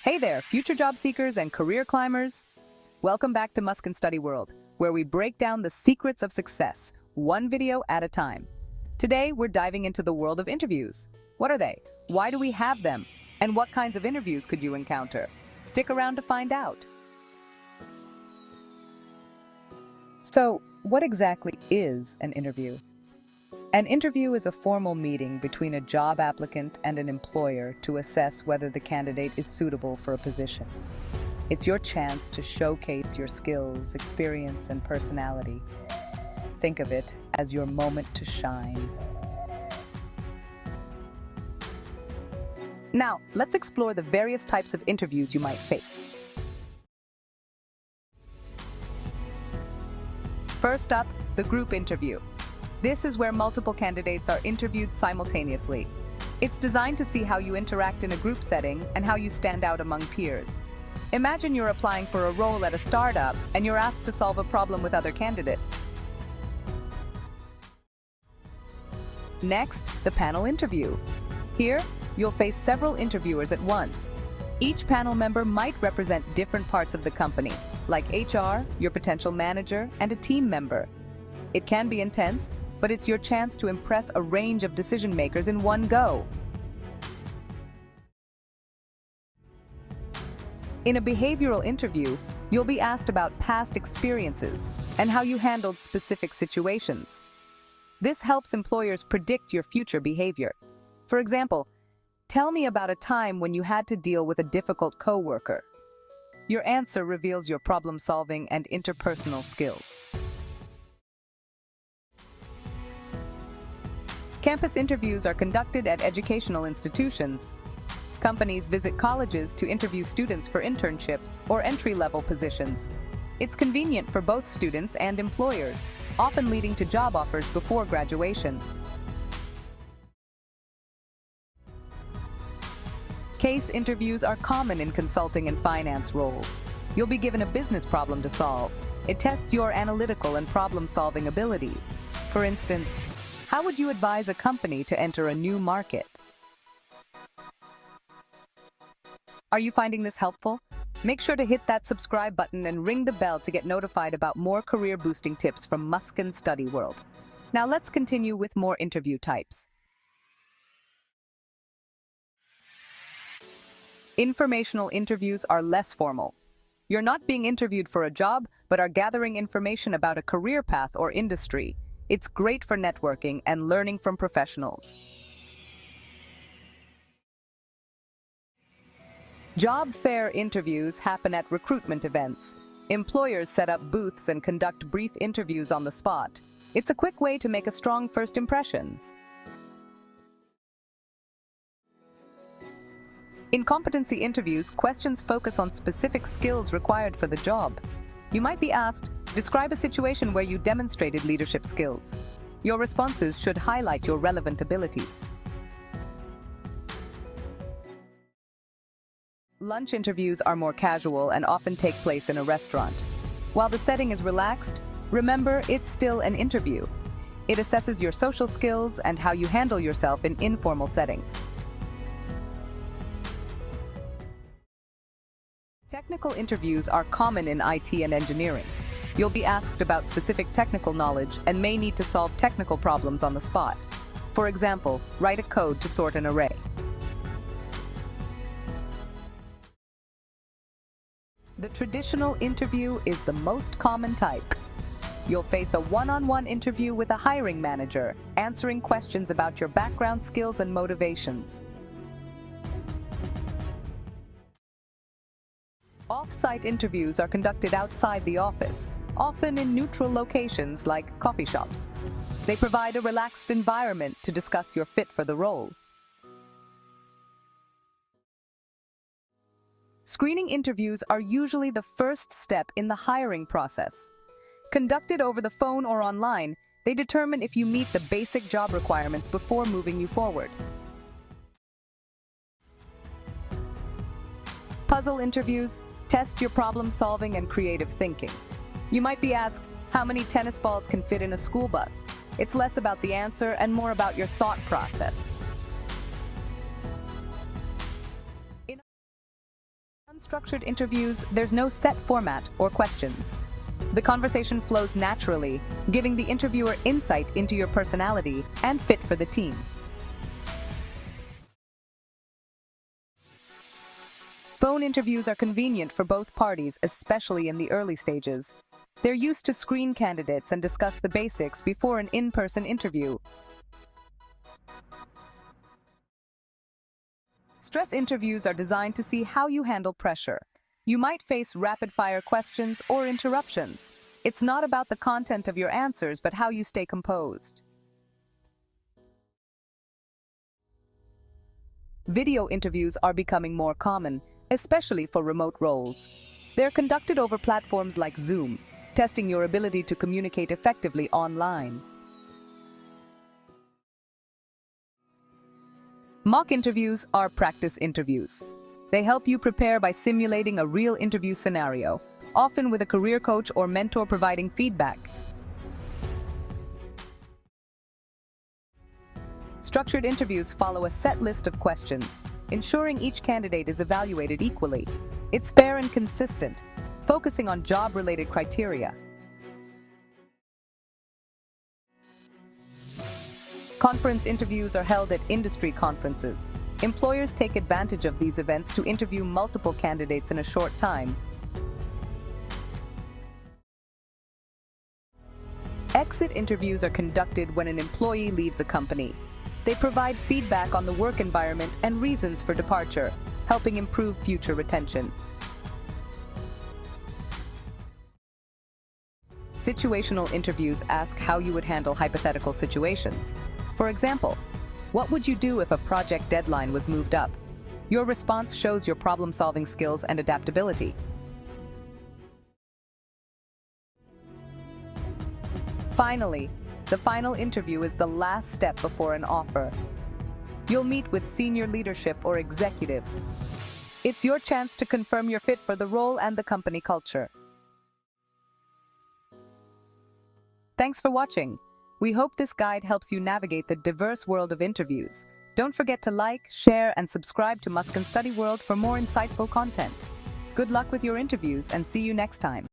Hey there, future job seekers and career climbers. Welcome back to Muskanstudyworld, where we break down the secrets of success, one video at a time. Today, we're diving into the world of interviews. What are they? Why do we have them? And what kinds of interviews could you encounter? Stick around to find out. So, what exactly is an interview? An interview is a formal meeting between a job applicant and an employer to assess whether the candidate is suitable for a position. It's your chance to showcase your skills, experience, and personality. Think of it as your moment to shine. Now, let's explore the various types of interviews you might face. First up, the group interview. This is where multiple candidates are interviewed simultaneously. It's designed to see how you interact in a group setting and how you stand out among peers. Imagine you're applying for a role at a startup and you're asked to solve a problem with other candidates. Next, the panel interview. Here, you'll face several interviewers at once. Each panel member might represent different parts of the company, like HR, your potential manager, and a team member. It can be intense, but it's your chance to impress a range of decision makers in one go. In a behavioral interview, you'll be asked about past experiences and how you handled specific situations. This helps employers predict your future behavior. For example, tell me about a time when you had to deal with a difficult coworker. Your answer reveals your problem-solving and interpersonal skills. Campus interviews are conducted at educational institutions. Companies visit colleges to interview students for internships or entry-level positions. It's convenient for both students and employers, often leading to job offers before graduation. Case interviews are common in consulting and finance roles. You'll be given a business problem to solve. It tests your analytical and problem-solving abilities. For instance, how would you advise a company to enter a new market? Are you finding this helpful? Make sure to hit that subscribe button and ring the bell to get notified about more career-boosting tips from Muskanstudyworld. Now let's continue with more interview types. Informational interviews are less formal. You're not being interviewed for a job, but are gathering information about a career path or industry. It's great for networking and learning from professionals. Job fair interviews happen at recruitment events. Employers set up booths and conduct brief interviews on the spot. It's a quick way to make a strong first impression. In competency interviews, questions focus on specific skills required for the job. You might be asked, describe a situation where you demonstrated leadership skills. Your responses should highlight your relevant abilities. Lunch interviews are more casual and often take place in a restaurant. While the setting is relaxed, remember it's still an interview. It assesses your social skills and how you handle yourself in informal settings. Technical interviews are common in IT and engineering. You'll be asked about specific technical knowledge and may need to solve technical problems on the spot. For example, write a code to sort an array. The traditional interview is the most common type. You'll face a one-on-one interview with a hiring manager, answering questions about your background, skills, and motivations. Off-site interviews are conducted outside the office, often in neutral locations like coffee shops. They provide a relaxed environment to discuss your fit for the role. Screening interviews are usually the first step in the hiring process. Conducted over the phone or online, they determine if you meet the basic job requirements before moving you forward. Puzzle interviews test your problem-solving and creative thinking. You might be asked, how many tennis balls can fit in a school bus? It's less about the answer and more about your thought process. Unstructured interviews, there's no set format or questions. The conversation flows naturally, giving the interviewer insight into your personality and fit for the team. Phone interviews are convenient for both parties, especially in the early stages. They're used to screen candidates and discuss the basics before an in-person interview. Stress interviews are designed to see how you handle pressure. You might face rapid-fire questions or interruptions. It's not about the content of your answers, but how you stay composed. Video interviews are becoming more common, especially for remote roles. They're conducted over platforms like Zoom, testing your ability to communicate effectively online. Mock interviews are practice interviews. They help you prepare by simulating a real interview scenario, often with a career coach or mentor providing feedback. Structured interviews follow a set list of questions, ensuring each candidate is evaluated equally. It's fair and consistent, focusing on job-related criteria. Conference interviews are held at industry conferences. Employers take advantage of these events to interview multiple candidates in a short time. Exit interviews are conducted when an employee leaves a company. They provide feedback on the work environment and reasons for departure, helping improve future retention. Situational interviews ask how you would handle hypothetical situations. For example, what would you do if a project deadline was moved up? Your response shows your problem-solving skills and adaptability. Finally, the final interview is the last step before an offer. You'll meet with senior leadership or executives. It's your chance to confirm your fit for the role and the company culture. Thanks for watching. We hope this guide helps you navigate the diverse world of interviews. Don't forget to like, share, and subscribe to Muskanstudyworld for more insightful content. Good luck with your interviews and see you next time.